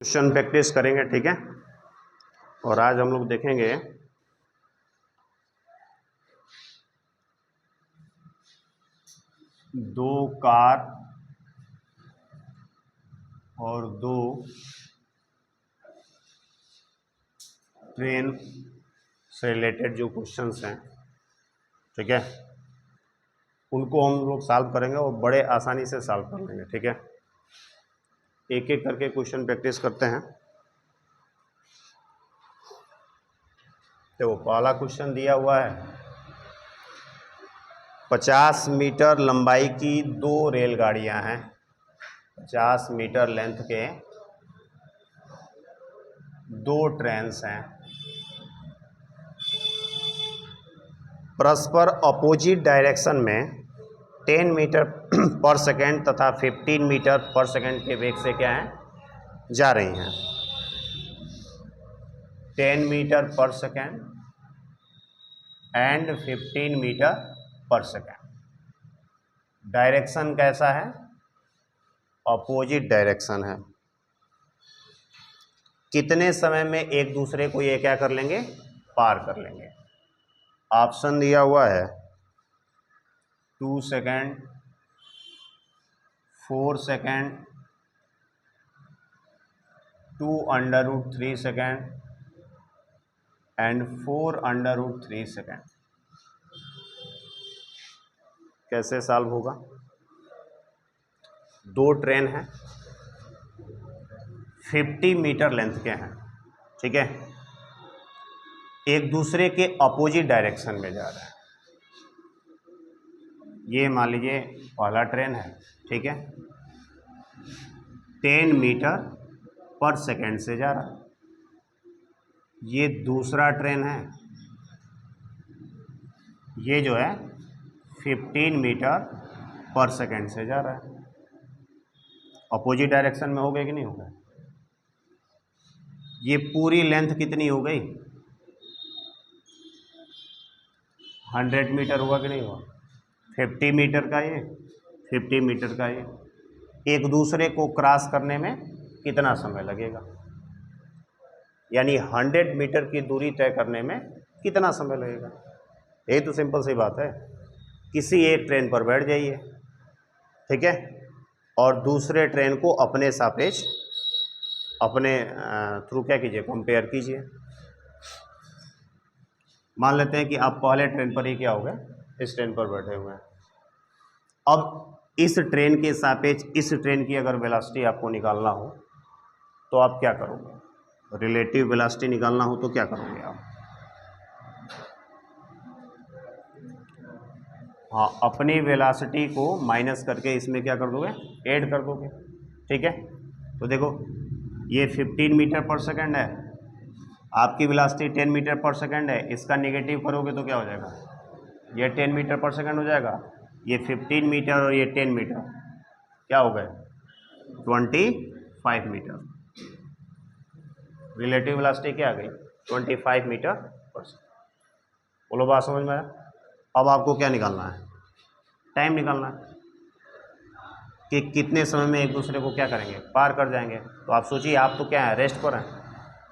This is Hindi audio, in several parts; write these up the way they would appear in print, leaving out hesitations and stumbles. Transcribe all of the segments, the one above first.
क्वेश्चन प्रैक्टिस करेंगे, ठीक है। और आज हम लोग देखेंगे दो कार और दो ट्रेन से रिलेटेड जो क्वेश्चंस हैं, ठीक है, उनको हम लोग सॉल्व करेंगे और बड़े आसानी से सॉल्व कर लेंगे, ठीक है। एक एक करके क्वेश्चन प्रैक्टिस करते हैं। तो पहला क्वेश्चन दिया हुआ है, 50 मीटर लंबाई की दो रेलगाड़ियां हैं, 50 मीटर लेंथ के दो ट्रेन्स हैं, परस्पर अपोजिट डायरेक्शन में 10 मीटर पर सेकेंड तथा 15 मीटर पर सेकेंड के वेग से क्या है, जा रही हैं। 10 मीटर पर सेकेंड एंड 15 मीटर पर सेकेंड। डायरेक्शन कैसा है, अपोजिट डायरेक्शन है। कितने समय में एक दूसरे को ये क्या कर लेंगे, पार कर लेंगे। ऑप्शन दिया हुआ है 2 second, 4 second, 2√3 second and 4√3 second. कैसे सॉल्व होगा। दो ट्रेन हैं, 50 मीटर लेंथ के हैं, ठीक है, एक दूसरे के अपोजिट डायरेक्शन में जा रहा है। ये मान लीजिए पहला ट्रेन है, ठीक है, 10 मीटर पर सेकेंड से जा रहा है। ये दूसरा ट्रेन है, ये जो है 15 मीटर पर सेकेंड से जा रहा है। अपोजिट डायरेक्शन में हो गए कि नहीं हो गए। ये पूरी लेंथ कितनी हो गई, 100 मीटर हुआ कि नहीं हुआ। 50 मीटर का ये, 50 मीटर का ये। एक दूसरे को क्रॉस करने में कितना समय लगेगा, यानी 100 मीटर की दूरी तय करने में कितना समय लगेगा। यही तो सिंपल सी बात है। किसी एक ट्रेन पर बैठ जाइए, ठीक है, और दूसरे ट्रेन को अपने सापेक्ष अपने थ्रू क्या कीजिए, कंपेयर कीजिए। मान लेते हैं कि आप पहले ट्रेन पर ही क्या हो गए, इस ट्रेन पर बैठे हुए हैं। अब इस ट्रेन के सापेक्ष इस ट्रेन की अगर वेलोसिटी आपको निकालना हो तो आप क्या करोगे, रिलेटिव वेलोसिटी निकालना हो तो क्या करोगे आप। हाँ, अपनी वेलोसिटी को माइनस करके इसमें क्या कर दोगे, ऐड कर दोगे, ठीक है। तो देखो ये 15 मीटर पर सेकेंड है, आपकी वेलोसिटी 10 मीटर पर सेकेंड है, इसका नेगेटिव करोगे तो क्या हो जाएगा, ये 10 मीटर पर सेकेंड हो जाएगा। ये 15 मीटर और ये 10 मीटर क्या हो गए, 25 मीटर। रिलेटिव वेलोसिटी क्या आ गई, 25 मीटर पर सेकेंड। बोलो बात समझ में आया। अब आपको क्या निकालना है, टाइम निकालना है कि कितने समय में एक दूसरे को क्या करेंगे, पार कर जाएंगे। तो आप सोचिए, आप तो क्या है, रेस्ट पर हैं,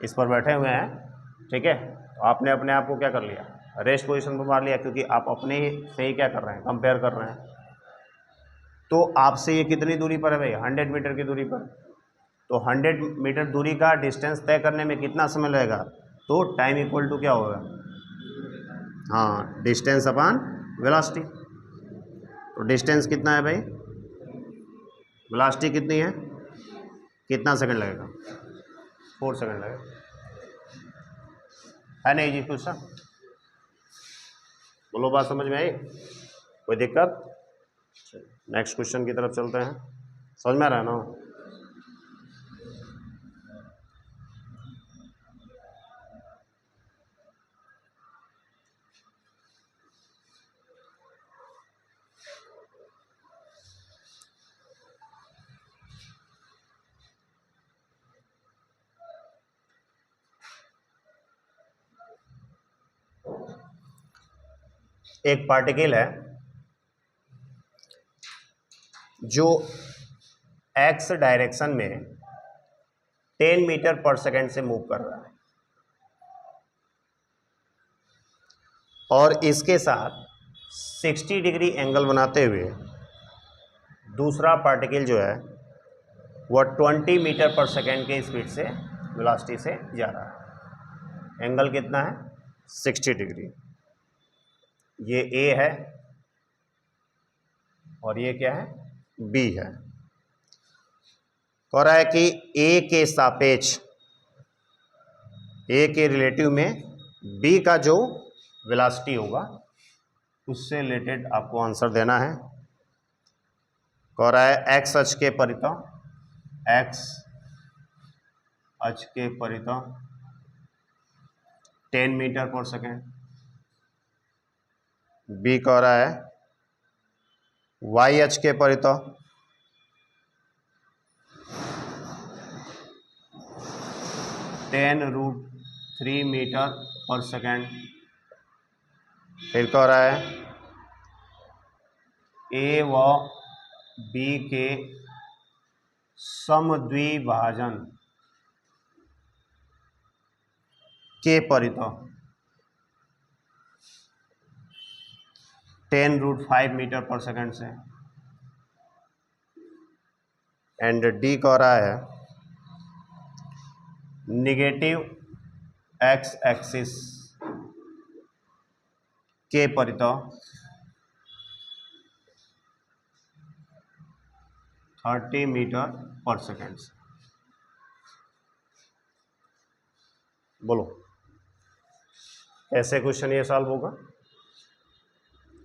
इस पर बैठे हुए हैं, ठीक है। तो आपने अपने आप को क्या कर लिया, रेस्ट पोजीशन पर मार लिया, क्योंकि आप अपने ही से ही क्या कर रहे हैं, कंपेयर कर रहे हैं। तो आपसे ये कितनी दूरी पर है भाई, 100 मीटर की दूरी पर। तो 100 मीटर दूरी का डिस्टेंस तय करने में कितना समय लगेगा, तो टाइम इक्वल टू क्या होगा, हाँ, डिस्टेंस अपॉन वेलोसिटी। तो डिस्टेंस कितना है भाई, वेलोसिटी कितनी है, कितना सेकंड लगेगा, 4 सेकंड लगेगा, है नहीं जी कुछ सा। बोलो बात समझ में आई, कोई दिक्कत। नेक्स्ट क्वेश्चन की तरफ चलते हैं, समझ में आ रहा है ना। एक पार्टिकल है जो एक्स डायरेक्शन में 10 मीटर पर सेकेंड से मूव कर रहा है, और इसके साथ 60 डिग्री एंगल बनाते हुए दूसरा पार्टिकल जो है वह 20 मीटर पर सेकेंड के स्पीड से वेलोसिटी से जा रहा है। एंगल कितना है? 60 डिग्री। ये ए है और ये क्या है? बी है। कह रहा है कि ए के सापेक्ष, ए के रिलेटिव में बी का जो वेलोसिटी होगा उससे रिलेटेड आपको आंसर देना है। कह रहा है एक्स अक्ष के परितः, एक्स अक्ष के परितः 10 मीटर पर सेकेंड। बी कह रहा है वाई अक्ष के परितः 10√3 मीटर पर सेकेंड। फिर कह रहा है ए व बी के समद्विभाजन के परितः 10√5 मीटर पर सेकेंड से। एंड डी कह रहा है निगेटिव एक्स एक्सिस के परितः 30 मीटर पर सेकेंड से। बोलो ऐसे क्वेश्चन ये सॉल्व होगा?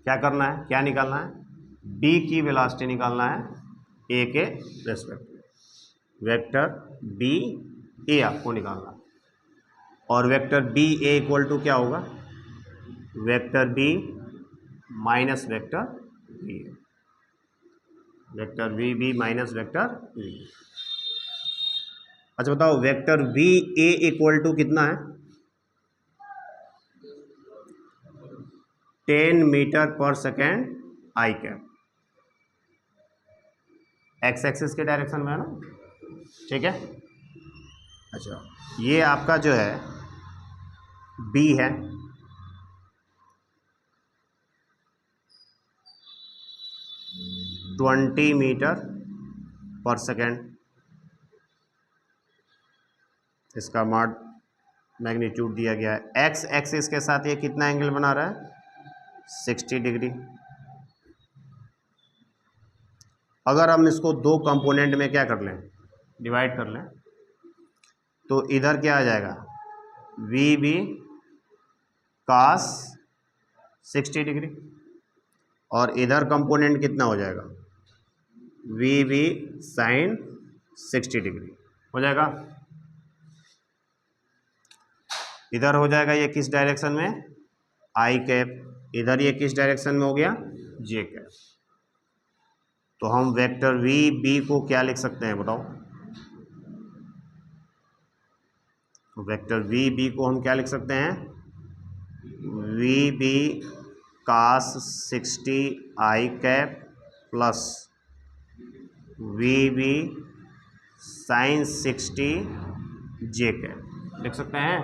क्या करना है, क्या निकालना है? बी की वेलोसिटी निकालना है ए के रेस्पेक्ट में। वेक्टर बी ए आपको निकालना है, और vector B A equal to क्या होगा? Vector B minus vector B, vector V B minus vector V. अच्छा बताओ, vector V A equal to कितना है? 10 मीटर पर second I cap. X axis के डायरेक्शन में है ना, ठीक है। अच्छा ये आपका जो है बी है, ट्वेंटी मीटर पर सेकेंड। इसका मैग्नीट्यूड दिया गया है। एक्स एक्सिस के साथ ये कितना एंगल बना रहा है? 60 डिग्री। अगर हम इसको दो कंपोनेंट में क्या कर लें, डिवाइड कर लें, तो इधर क्या आ जाएगा? वी बी कास 60 डिग्री, और इधर कंपोनेंट कितना हो जाएगा? वी बी साइन 60 डिग्री हो जाएगा। इधर हो जाएगा ये किस डायरेक्शन में? आई कैप। इधर ये किस डायरेक्शन में हो गया? जे कैप। तो हम वेक्टर वी बी को क्या लिख सकते हैं बताओ? वेक्टर वी बी को हम क्या लिख सकते हैं? V B cos 60 I cap plus V B sine 60 J cap लिख सकते हैं।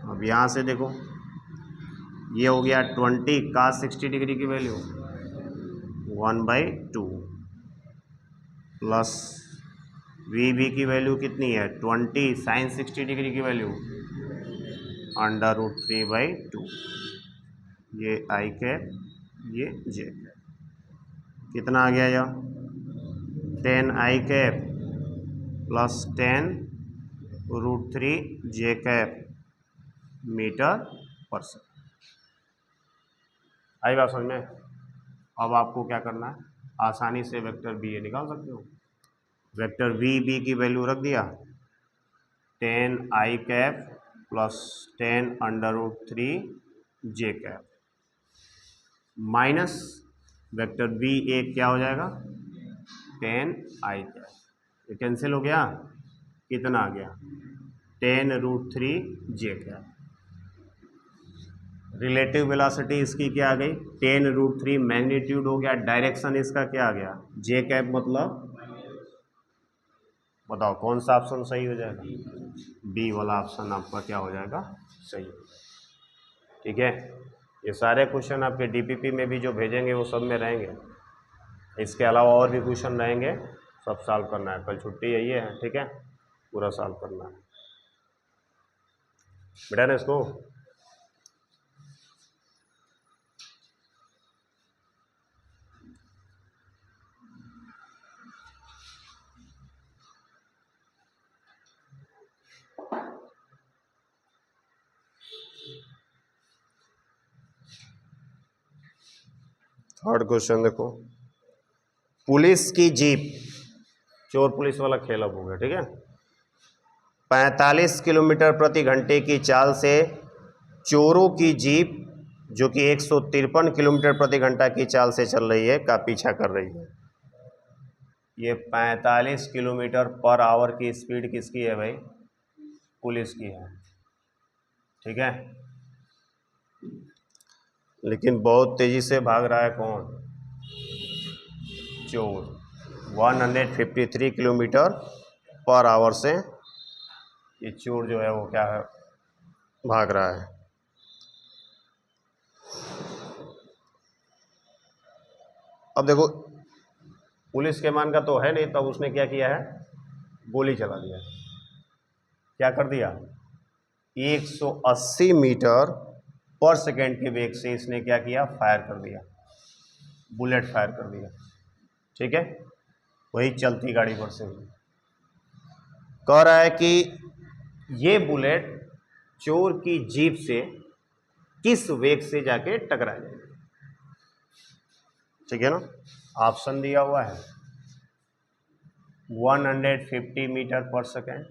अब यहाँ से देखो, ये हो गया 20 कास 60 डिग्री की वैल्यू 1/2 प्लस वी बी की वैल्यू कितनी है? 20 साइन 60 डिग्री की वैल्यू √3/2। ये आई कैप, ये जे कैप। कितना आ गया यह? 10 आई कैप प्लस 10√3 जे कैप मीटर पर सेकेंड। आई बात समझ में? अब आपको क्या करना है, आसानी से वेक्टर बी ए निकाल सकते हो। वेक्टर वी बी की वैल्यू रख दिया 10 आई कैप प्लस 10√3 जे कैप माइनस वेक्टर बी ए क्या हो जाएगा? 10 आई कैप। ये कैंसिल हो गया, कितना आ गया? 10√3 जे कैप। रिलेटिव वेलोसिटी इसकी क्या आ गई? 10√3 मैग्नीट्यूड हो गया, डायरेक्शन इसका क्या आ गया? जे कैप मतलब बताओ कौन सा ऑप्शन सही हो जाएगा? बी वाला ऑप्शन आपका क्या हो जाएगा? सही हो जाएगा। ठीक है, ये सारे क्वेश्चन आपके डीपीपी में भी जो भेजेंगे वो सब में रहेंगे। इसके अलावा और भी क्वेश्चन रहेंगे, सब सॉल्व करना है। कल छुट्टी यही है, ठीक है, पूरा सॉल्व करना है बेटा ने इसको। थर्ड क्वेश्चन देखो, पुलिस की जीप, चोर पुलिस वाला खेल अब हो गया, ठीक है। 45 किलोमीटर प्रति घंटे की चाल से चोरों की जीप जो कि 153 किलोमीटर प्रति घंटा की चाल से चल रही है का पीछा कर रही है। ये 45 किलोमीटर पर आवर की स्पीड किसकी है भाई? पुलिस की है, ठीक है। लेकिन बहुत तेजी से भाग रहा है कौन? चोर। 153 किलोमीटर पर आवर से ये चोर जो है वो क्या है, भाग रहा है। अब देखो पुलिस के मान का तो है नहीं, तब उसने क्या किया है? गोली चला दिया। क्या कर दिया? 180 मीटर पर सेकेंड के वेग से इसने क्या किया? फायर कर दिया, बुलेट फायर कर दिया, ठीक है। वही चलती गाड़ी पर से कह रहा है कि ये बुलेट चोर की जीप से किस वेग से जाके टकरा जाएगी, ठीक है ना। ऑप्शन दिया हुआ है 150 मीटर पर सेकेंड,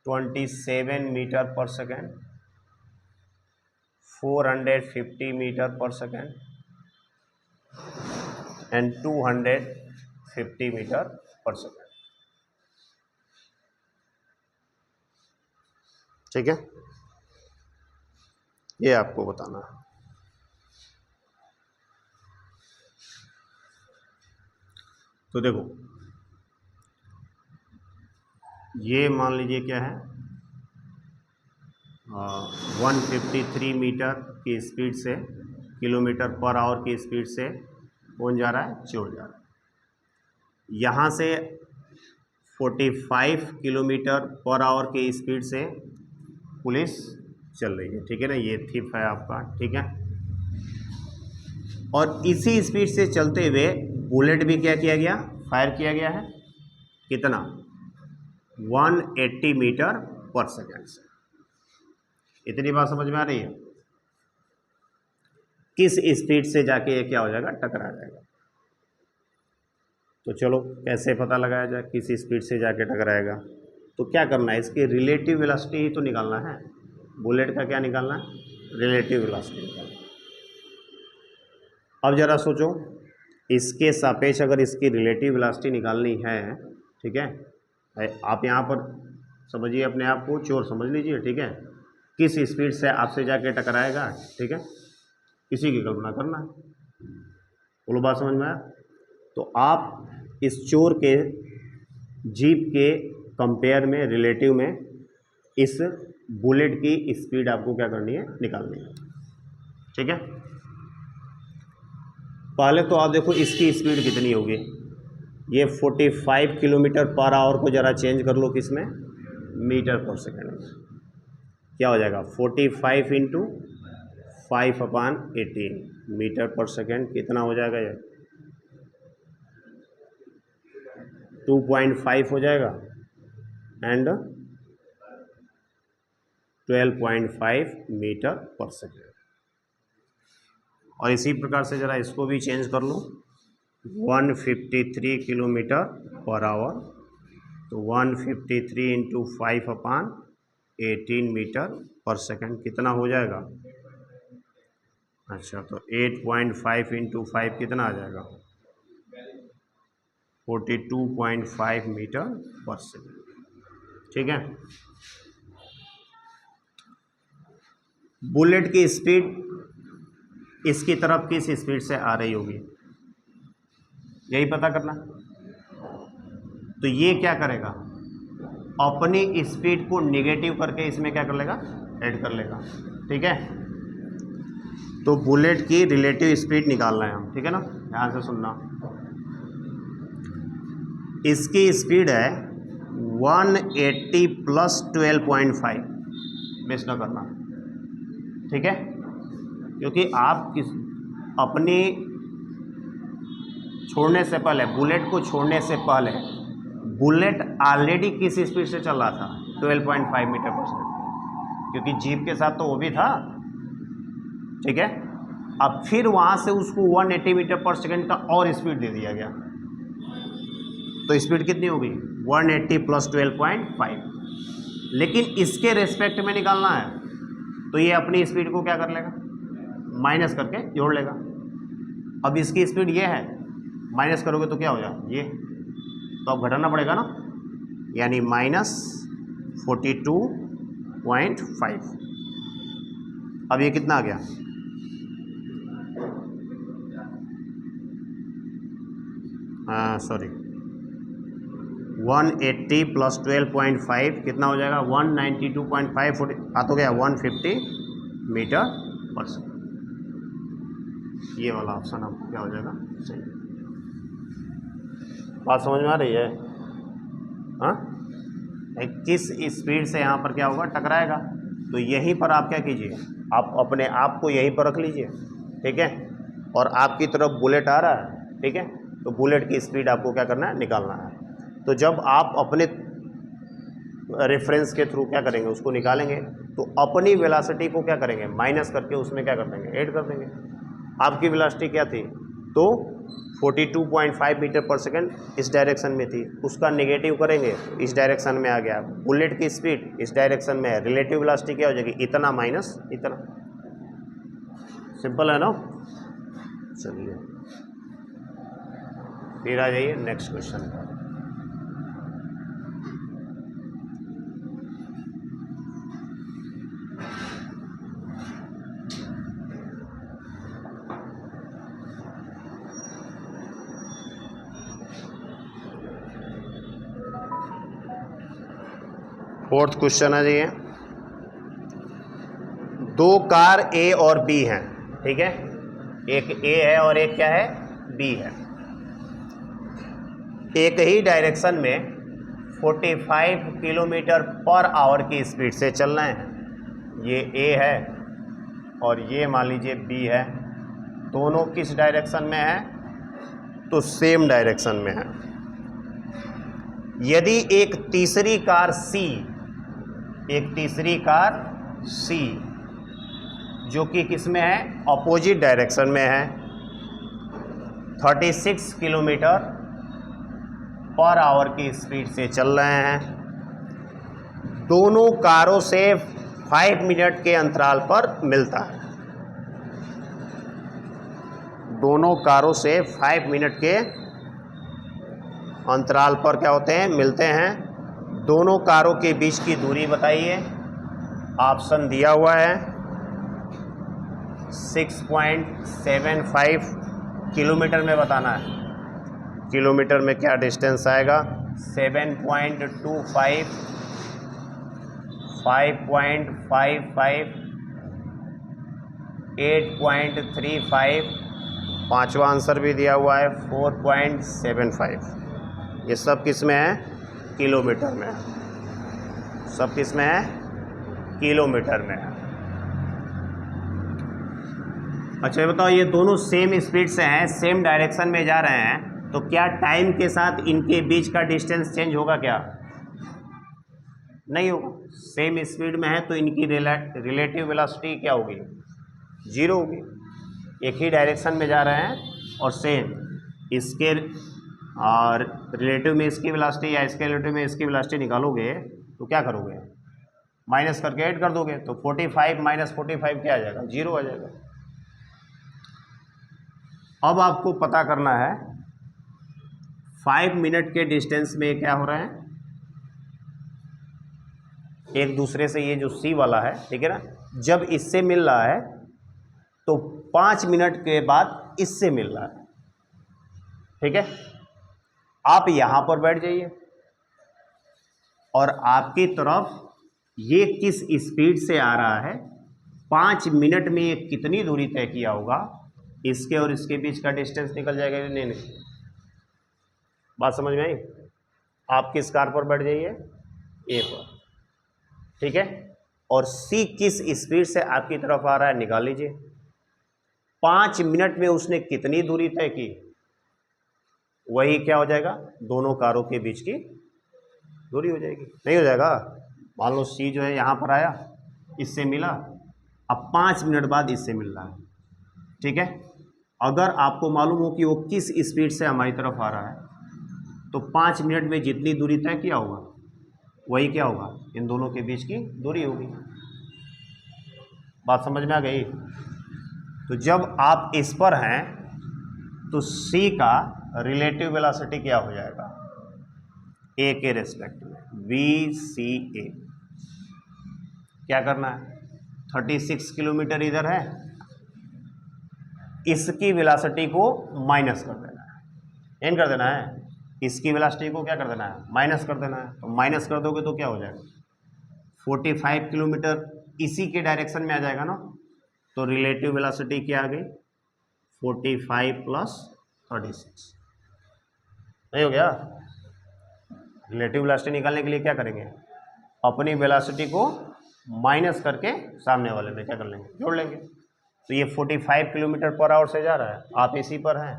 27 मीटर पर सेकेंड, 450 मीटर पर सेकेंड एंड 250 मीटर पर सेकेंड, ठीक है। ये आपको बताना है। तो देखो ये मान लीजिए क्या है, 153 मीटर की स्पीड से, किलोमीटर पर आवर की स्पीड से कौन जा रहा है? चोर जा रहा है। यहाँ से 45 किलोमीटर पर आवर की स्पीड से पुलिस चल रही है, ठीक है ना। ये थिप है आपका, ठीक है। और इसी स्पीड से चलते हुए बुलेट भी क्या किया गया? फायर किया गया है। कितना? 180 मीटर पर सेकेंड से। इतनी बात समझ में आ रही है? किस स्पीड से जाके ये क्या हो जाएगा? टकरा जाएगा। तो चलो कैसे पता लगाया जाए किस स्पीड से जाके टकराएगा? तो क्या करना है, इसकी रिलेटिव वेलोसिटी ही तो निकालना है। बुलेट का क्या निकालना है? रिलेटिव वेलोसिटी निकालना है। अब जरा सोचो, इसके सापेक्ष अगर इसकी रिलेटिव वेलोसिटी निकालनी है, ठीक है, आप यहाँ पर समझिए, अपने आप को चोर समझ लीजिए, ठीक है। किस स्पीड से आपसे जाके टकराएगा, ठीक है, इसी की कल्पना करना है। बोलो बात समझ में आया? तो आप इस चोर के जीप के कंपेयर में, रिलेटिव में, इस बुलेट की स्पीड आपको क्या करनी है? निकालनी है, ठीक है। पहले तो आप देखो इसकी स्पीड कितनी होगी। ये 45 किलोमीटर पर आवर को ज़रा चेंज कर लो किस में? मीटर पर सेकेंड में। क्या हो जाएगा? 45 इंटू 5/18 मीटर पर सेकेंड। कितना हो जाएगा ये? 2.5 हो जाएगा एंड 12.5 मीटर पर सेकेंड। और इसी प्रकार से ज़रा इसको भी चेंज कर लो, 153 किलोमीटर पर आवर, तो 153 इंटू 5/18 मीटर पर सेकेंड कितना हो जाएगा? अच्छा, तो 8.5 इंटू 5 कितना आ जाएगा? 42.5 मीटर पर सेकेंड, ठीक है। बुलेट की स्पीड इसकी तरफ किस स्पीड से आ रही होगी, यही पता करना। तो ये क्या करेगा, अपनी स्पीड को नेगेटिव करके इसमें क्या कर लेगा, ऐड कर लेगा। ठीक है, तो बुलेट की रिलेटिव स्पीड निकालना है हम, ठीक है ना, ध्यान से सुनना। इसकी स्पीड है 180 प्लस 12.5, मिस ना करना, ठीक है, क्योंकि आप अपनी छोड़ने से पहले, बुलेट को छोड़ने से पहले बुलेट ऑलरेडी किस स्पीड से चल रहा था, 12.5 मीटर पर सेकेंड, क्योंकि जीप के साथ तो वो भी था। ठीक है, अब फिर वहाँ से उसको 180 मीटर पर सेकेंड का और स्पीड दे दिया गया, तो स्पीड कितनी होगी, 180 प्लस 12.5। लेकिन इसके रेस्पेक्ट में निकालना है, तो ये अपनी स्पीड को क्या कर लेगा, माइनस करके जोड़ लेगा। अब इसकी स्पीड ये है, माइनस करोगे तो क्या हो जाएगा ये, तो अब घटाना पड़ेगा ना, यानी -42.5। अब ये कितना आ गया, सॉरी 180 प्लस 12.5 कितना हो जाएगा, 192.5 आ तो गया 150 मीटर पर सेकेंड। ये वाला ऑप्शन आपको क्या हो जाएगा, सही। बात समझ में आ रही है? हाँ, किस स्पीड से यहाँ पर क्या होगा, टकराएगा। तो यहीं पर आप क्या कीजिए, आप अपने आप को यहीं पर रख लीजिए, ठीक है, और आपकी तरफ बुलेट आ रहा है, ठीक है, तो बुलेट की स्पीड आपको क्या करना है, निकालना है। तो जब आप अपने रेफरेंस के थ्रू क्या करेंगे, उसको निकालेंगे, तो अपनी वेलोसिटी को क्या करेंगे, माइनस करके उसमें क्या कर देंगे, ऐड कर देंगे। आपकी वेलोसिटी क्या थी, तो 42.5 मीटर पर सेकेंड इस डायरेक्शन में थी, उसका नेगेटिव करेंगे, इस डायरेक्शन में आ गया। बुलेट की स्पीड इस डायरेक्शन में है, रिलेटिव वेलोसिटी क्या हो जाएगी, इतना माइनस इतना। सिंपल है ना। चलिए फिर आ जाइए नेक्स्ट क्वेश्चन पर। फोर्थ क्वेश्चन है जी, दो कार ए और बी हैं, ठीक है, एक ए है और एक क्या है, बी है। एक ही डायरेक्शन में 45 किलोमीटर पर आवर की स्पीड से चलना है। ये ए है और ये मान लीजिए बी है, दोनों किस डायरेक्शन में है, तो सेम डायरेक्शन में है। यदि एक तीसरी कार सी जो कि किस में है, अपोजिट डायरेक्शन में है, 36 किलोमीटर पर आवर की स्पीड से चल रहे हैं, दोनों कारों से 5 मिनट के अंतराल पर मिलता है। दोनों कारों से 5 मिनट के अंतराल पर क्या होते हैं, मिलते हैं। दोनों कारों के बीच की दूरी बताइए, ऑप्शन दिया हुआ है 6.75 किलोमीटर में बताना है। किलोमीटर में क्या डिस्टेंस आएगा, 7.25, 5.55, 8.35, पांचवा आंसर भी दिया हुआ है 4.75। ये सब किस में है, किलोमीटर में है, सब किस में है, किलोमीटर में है। अच्छा ये बताओ, ये दोनों सेम स्पीड से हैं, सेम डायरेक्शन में जा रहे हैं, तो क्या टाइम के साथ इनके बीच का डिस्टेंस चेंज होगा क्या, नहीं होगा। सेम स्पीड में है तो इनकी रिलेटिव वेलोसिटी क्या होगी, जीरो होगी। एक ही डायरेक्शन में जा रहे हैं और सेम, इसके और रिलेटिव में इसकी वेलोसिटी या इसके रिलेटिव में इसकी वेलोसिटी निकालोगे तो क्या करोगे, माइनस करके ऐड कर दोगे, तो 45 माइनस 45 क्या आ जाएगा, जीरो आ जाएगा। अब आपको पता करना है 5 मिनट के डिस्टेंस में क्या हो रहा है, एक दूसरे से, ये जो सी वाला है, ठीक है ना, जब इससे मिल रहा है तो 5 मिनट के बाद इससे मिल रहा है, ठीक है। आप यहां पर बैठ जाइए, और आपकी तरफ ये किस स्पीड से आ रहा है, 5 मिनट में ये कितनी दूरी तय किया होगा, इसके और इसके बीच का डिस्टेंस निकल जाएगा। नहीं, बात समझ में आई? आप किस कार पर बैठ जाइए, ए पर, ठीक है, और सी किस स्पीड से आपकी तरफ आ रहा है, निकाल लीजिए। 5 मिनट में उसने कितनी दूरी तय की, वही क्या हो जाएगा, दोनों कारों के बीच की दूरी हो जाएगी। नहीं हो जाएगा? मान लो सी जो है यहाँ पर आया, इससे मिला, अब 5 मिनट बाद इससे मिल रहा है, ठीक है। अगर आपको मालूम हो कि वो किस स्पीड से हमारी तरफ आ रहा है, तो 5 मिनट में जितनी दूरी तय किया होगा वही क्या होगा, इन दोनों के बीच की दूरी होगी। बात समझ में आ गई? तो जब आप इस पर हैं तो सी का रिलेटिव वेलोसिटी क्या हो जाएगा, ए के रेस्पेक्ट में, वी सी ए। क्या करना है, 36 किलोमीटर इधर है, इसकी वेलोसिटी को माइनस कर देना है, एन कर देना है, इसकी वेलोसिटी को क्या कर देना है, माइनस कर देना है। तो माइनस कर दोगे तो क्या हो जाएगा, 45 किलोमीटर इसी के डायरेक्शन में आ जाएगा ना। तो रिलेटिव वेलोसिटी क्या आ गई, 45 प्लस 36। नहीं हो गया? रिलेटिव वेलोसिटी निकालने के लिए क्या करेंगे, अपनी वेलोसिटी को माइनस करके सामने वाले में क्या कर लेंगे, जोड़ लेंगे। तो ये 45 किलोमीटर पर आवर से जा रहा है, आप इसी पर हैं,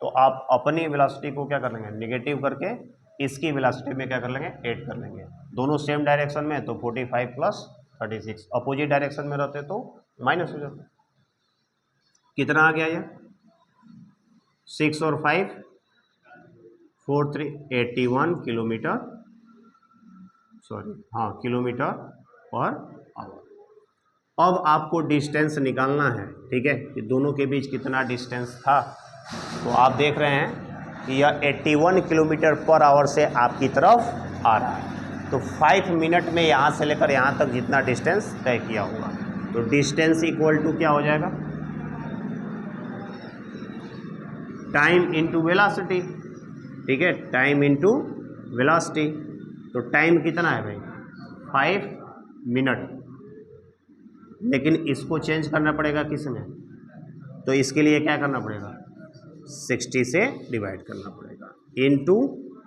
तो आप अपनी वेलोसिटी को क्या कर लेंगे, निगेटिव करके इसकी वेलोसिटी में क्या कर लेंगे, ऐड कर लेंगे। दोनों सेम डायरेक्शन में, तो 45 प्लस 36। अपोजिट डायरेक्शन में रहते तो माइनस हो जाता। कितना आ गया ये, 6 और 5 4 3 81 किलोमीटर, सॉरी हाँ, किलोमीटर पर आवर। अब आपको डिस्टेंस निकालना है, ठीक है, कि दोनों के बीच कितना डिस्टेंस था। तो आप देख रहे हैं कि यह 81 किलोमीटर पर आवर से आपकी तरफ आ रहा है। तो 5 मिनट में यहाँ से लेकर यहाँ तक जितना डिस्टेंस तय किया होगा, तो डिस्टेंस इक्वल टू क्या हो जाएगा, टाइम इंटू वेलोसिटी, ठीक है, टाइम इंटू वेलोसिटी। तो टाइम कितना है भाई, 5 मिनट, लेकिन इसको चेंज करना पड़ेगा किस में, तो इसके लिए क्या करना पड़ेगा, 60 से डिवाइड करना पड़ेगा इंटू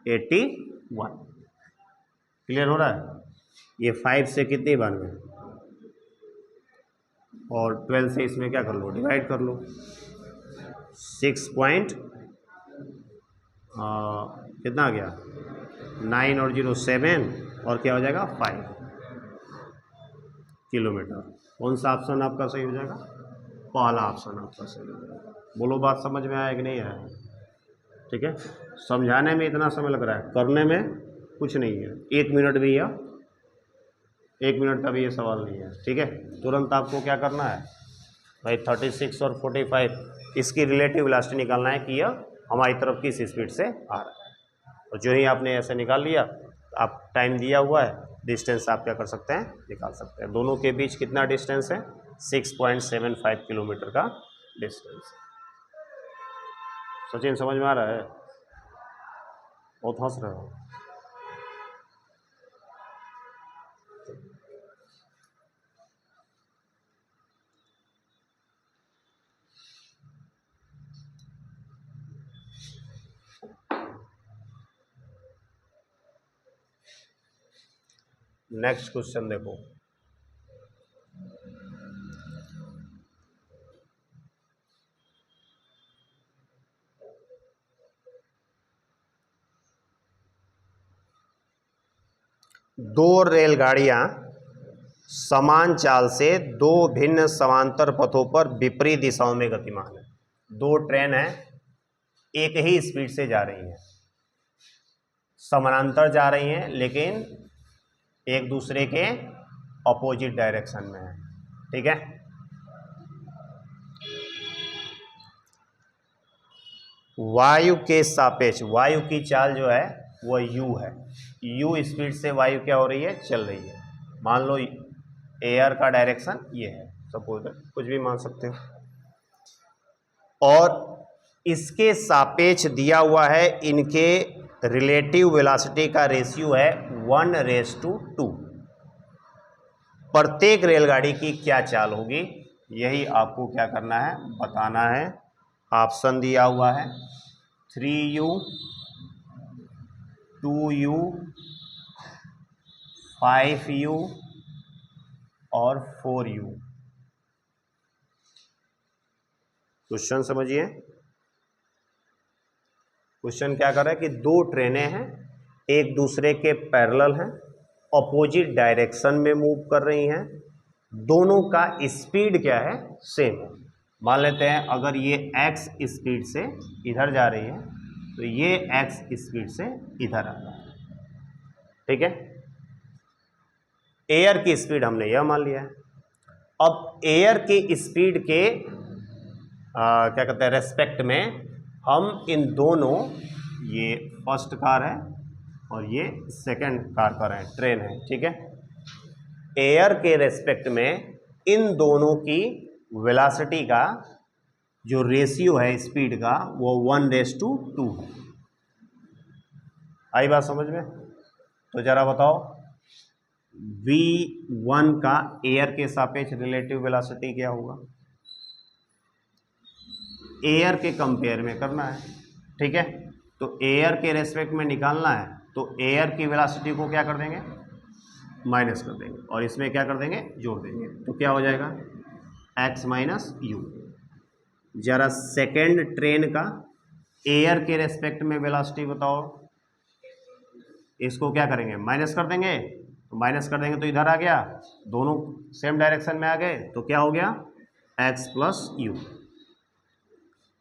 81। क्लियर हो रहा है? ये 5 से कितनी बार में, और 12 से इसमें क्या कर लो, डिवाइड कर लो। 6 पॉइंट कितना आ गया, 9 और 0 7, और क्या हो जाएगा 5 किलोमीटर। कौन सा ऑप्शन आपका सही हो जाएगा, पहला ऑप्शन आपका सही हो जाएगा। बोलो बात समझ में आया कि नहीं आया? ठीक है, समझाने में इतना समय लग रहा है, करने में कुछ नहीं है। 1 मिनट भी है, 1 मिनट का भी ये सवाल नहीं है, ठीक है। तुरंत आपको क्या करना है भाई, 36 और 45 इसकी रिलेटिव वेलोसिटी निकालना है कि यह हमारी तरफ किस स्पीड से आ रहा है। और जो ही आपने ऐसे निकाल लिया, आप टाइम दिया हुआ है, डिस्टेंस आप क्या कर सकते हैं, निकाल सकते हैं। दोनों के बीच कितना डिस्टेंस है, 6.75 किलोमीटर का डिस्टेंस। सचिन समझ में आ रहा है? बहुत हंस रहे हो। नेक्स्ट क्वेश्चन देखो, दो रेलगाड़ियां समान चाल से दो भिन्न समांतर पथों पर विपरीत दिशाओं में गतिमान है। दो ट्रेन है, एक ही स्पीड से जा रही हैं, समानांतर जा रही हैं, लेकिन एक दूसरे के अपोजिट डायरेक्शन में है, ठीक है। वायु के सापेक्ष, वायु की चाल जो है वह u है, u स्पीड से वायु क्या हो रही है, चल रही है। मान लो एयर का डायरेक्शन ये है, सपोज कुछ भी मान सकते हो, और इसके सापेक्ष दिया हुआ है, इनके रिलेटिव वेलोसिटी का रेशियो है 1:2। प्रत्येक रेलगाड़ी की क्या चाल होगी, यही आपको क्या करना है, बताना है। ऑप्शन दिया हुआ है 3u, 2u, 5u और 4u। क्वेश्चन समझिए। क्वेश्चन क्या कर रहा है कि दो ट्रेनें हैं, एक दूसरे के पैरेलल हैं, अपोजिट डायरेक्शन में मूव कर रही हैं, दोनों का स्पीड क्या है, सेम है। मान लेते हैं अगर ये x स्पीड से इधर जा रही है तो ये x स्पीड से इधर आ रहा है, ठीक है। एयर की स्पीड हमने यह मान लिया है। अब एयर की स्पीड के क्या कहते हैं रेस्पेक्ट में हम इन दोनों, ये फर्स्ट कार है और ये सेकंड कार कर रहे हैं, ट्रेन है, ठीक है। एयर के रेस्पेक्ट में इन दोनों की वेलोसिटी का जो रेशियो है स्पीड का वो 1:2 है। आई बात समझ में? तो जरा बताओ v1 का एयर के सापेक्ष रिलेटिव वेलोसिटी क्या होगा? एयर के कंपेयर में करना है, ठीक है। तो एयर के रेस्पेक्ट में निकालना है तो एयर की वेलोसिटी को क्या कर देंगे, माइनस कर देंगे, और इसमें क्या कर देंगे, जोड़ देंगे। तो क्या हो जाएगा x माइनस यू। जरा सेकेंड ट्रेन का एयर के रेस्पेक्ट में वेलोसिटी बताओ। इसको क्या करेंगे, माइनस कर देंगे। तो माइनस कर देंगे तो इधर आ गया, दोनों सेम डायरेक्शन में आ गए, तो क्या हो गया x प्लस यू।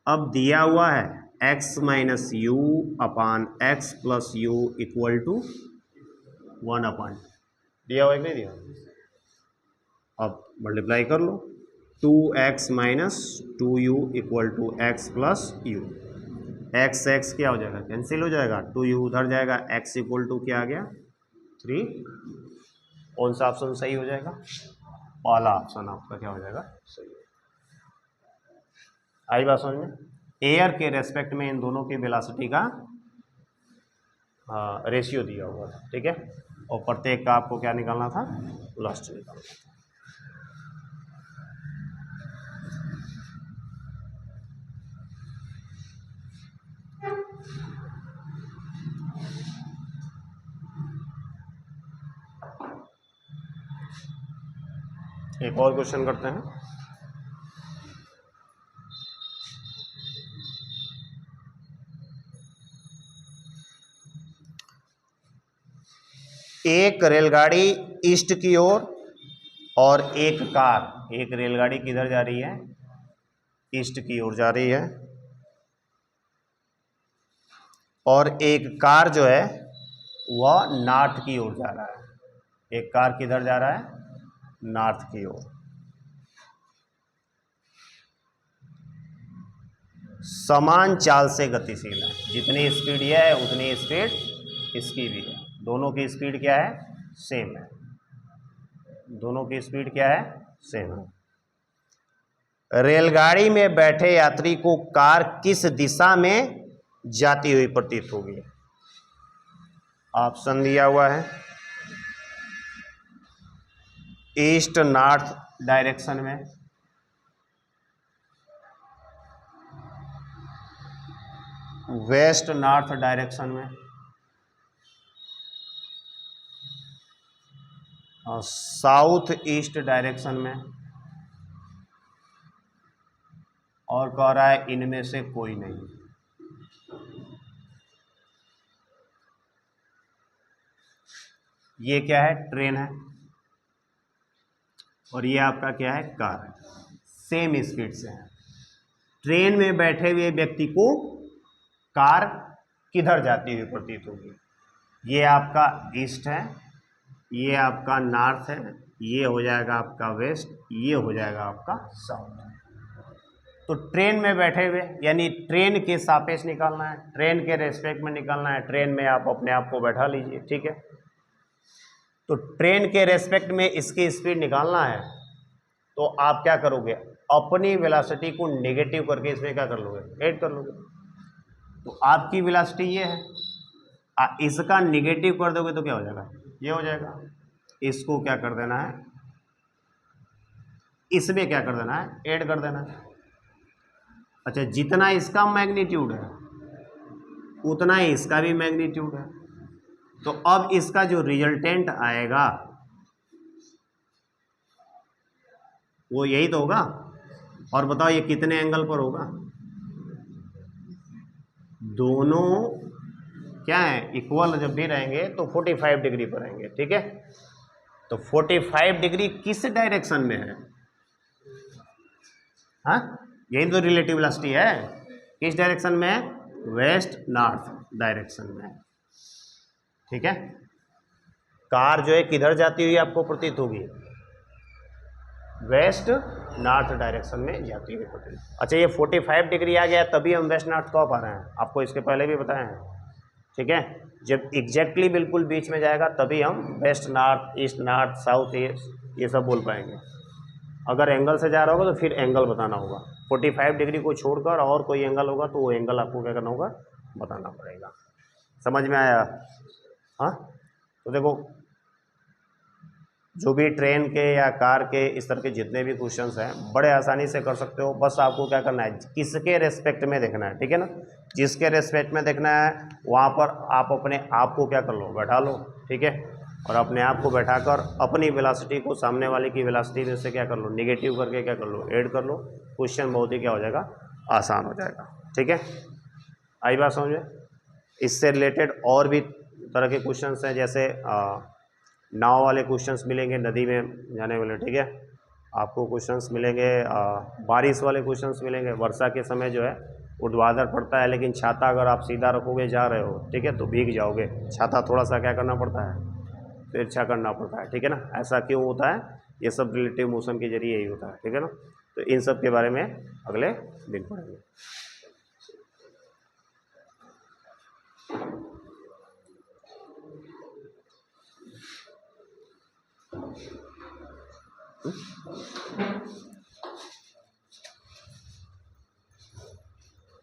अब दिया हुआ है x minus U upon x plus U equal to 1/, दिया हुआ है कि नहीं दिया? अब मल्टीप्लाई कर लो, 2x minus 2u equal to x plus U. x क्या हो जाएगा, कैंसिल हो जाएगा, 2u उधर जाएगा, x इक्वल टू क्या आ गया 3। कौन सा ऑप्शन सही हो जाएगा? पहला ऑप्शन आपका क्या हो जाएगा, सही है। आई बात समझ में? एयर के रेस्पेक्ट में इन दोनों की वेलोसिटी का रेशियो दिया हुआ था, ठीक है। और प्रत्येक का आपको क्या निकालना था, वेलोसिटी निकालना था। एक और क्वेश्चन करते हैं। एक रेलगाड़ी ईस्ट की ओर और एक कार, एक रेलगाड़ी किधर जा रही है, ईस्ट की ओर जा रही है, और एक कार जो है वह नॉर्थ की ओर जा रहा है। एक कार किधर जा रहा है, नॉर्थ की ओर। समान चाल से गतिशील है, जितनी स्पीड यह है उतनी स्पीड इसकी भी है। दोनों की स्पीड क्या है, सेम है। दोनों की स्पीड क्या है, सेम है। रेलगाड़ी में बैठे यात्री को कार किस दिशा में जाती हुई प्रतीत होगी? ऑप्शन दिया हुआ है ईस्ट नॉर्थ डायरेक्शन में, वेस्ट नॉर्थ डायरेक्शन में, और साउथ ईस्ट डायरेक्शन में, और कह रहा है इनमें से कोई नहीं। ये क्या है, ट्रेन है, और ये आपका क्या है, कार है, सेम स्पीड से है। ट्रेन में बैठे हुए व्यक्ति को कार किधर जाती हुई प्रतीत होगी? ये आपका ईस्ट है, ये आपका नॉर्थ है, ये हो जाएगा आपका वेस्ट, ये हो जाएगा आपका साउथ। तो ट्रेन में बैठे हुए यानी ट्रेन के सापेक्ष निकालना है, ट्रेन के रेस्पेक्ट में निकालना है। ट्रेन में आप अपने आप को बैठा लीजिए, ठीक है। तो ट्रेन के रेस्पेक्ट में इसकी स्पीड निकालना है, तो आप क्या करोगे, अपनी वेलोसिटी को नेगेटिव करके इसमें क्या कर लोगे, ऐड कर लोगे। तो आपकी वेलोसिटी ये है, इसका निगेटिव कर दोगे तो क्या हो जाएगा, ये हो जाएगा। इसको क्या कर देना है, इसमें क्या कर देना है, ऐड कर देना है। अच्छा, जितना इसका मैग्नीट्यूड है उतना ही इसका भी मैग्नीट्यूड है, तो अब इसका जो रिजल्टेंट आएगा वो यही तो होगा। और बताओ ये कितने एंगल पर होगा, दोनों क्या है, इक्वल जब भी रहेंगे तो 45 डिग्री पर रहेंगे, ठीक है। तो 45 डिग्री किस डायरेक्शन में है, हाँ, यही तो रिलेटिव वेलोसिटी है। किस डायरेक्शन में है, वेस्ट नॉर्थ डायरेक्शन में, ठीक है। कार जो है किधर जाती हुई आपको प्रतीत होगी, वेस्ट नॉर्थ डायरेक्शन में जाती हुई प्रतीत। अच्छा, ये 45 डिग्री आ गया तभी हम वेस्ट नॉर्थ कब पा रहे हैं, आपको इसके पहले भी बताए हैं, ठीक है। जब एग्जैक्टली बिल्कुल बीच में जाएगा तभी हम west north, east north, south east ये सब बोल पाएंगे। अगर एंगल से जा रहा होगा तो फिर एंगल बताना होगा। 45 डिग्री को छोड़कर और कोई एंगल होगा तो वो एंगल आपको क्या करना होगा, बताना पड़ेगा। समझ में आया, हाँ। तो देखो, जो भी ट्रेन के या कार के इस तरह के जितने भी क्वेश्चंस हैं बड़े आसानी से कर सकते हो। बस आपको क्या करना है, किसके रेस्पेक्ट में देखना है, ठीक है ना। जिसके रेस्पेक्ट में देखना है वहाँ पर आप अपने आप को क्या कर लो, बैठा लो, ठीक है। और अपने आप को बैठाकर अपनी वेलोसिटी को सामने वाले की वेलोसिटी में से क्या कर लो, निगेटिव करके क्या कर लो, ऐड कर लो। क्वेश्चन बहुत ही क्या हो जाएगा, आसान हो जाएगा, ठीक है। आई बात समझ में। इससे रिलेटेड और भी तरह के क्वेश्चंस हैं, जैसे नाव वाले क्वेश्चंस मिलेंगे, नदी में जाने वाले, ठीक है। आपको क्वेश्चंस मिलेंगे, बारिश वाले क्वेश्चंस मिलेंगे। वर्षा के समय जो है ऊर्ध्वाधर पड़ता है, लेकिन छाता अगर आप सीधा रखोगे जा रहे हो, ठीक है, तो भीग जाओगे। छाता थोड़ा सा क्या करना पड़ता है, तिरछा करना पड़ता है, ठीक है ना। ऐसा क्यों होता है, ये सब रिलेटिव मोशन के जरिए यही होता है, ठीक है ना। तो इन सब के बारे में अगले दिन पढ़ेंगे।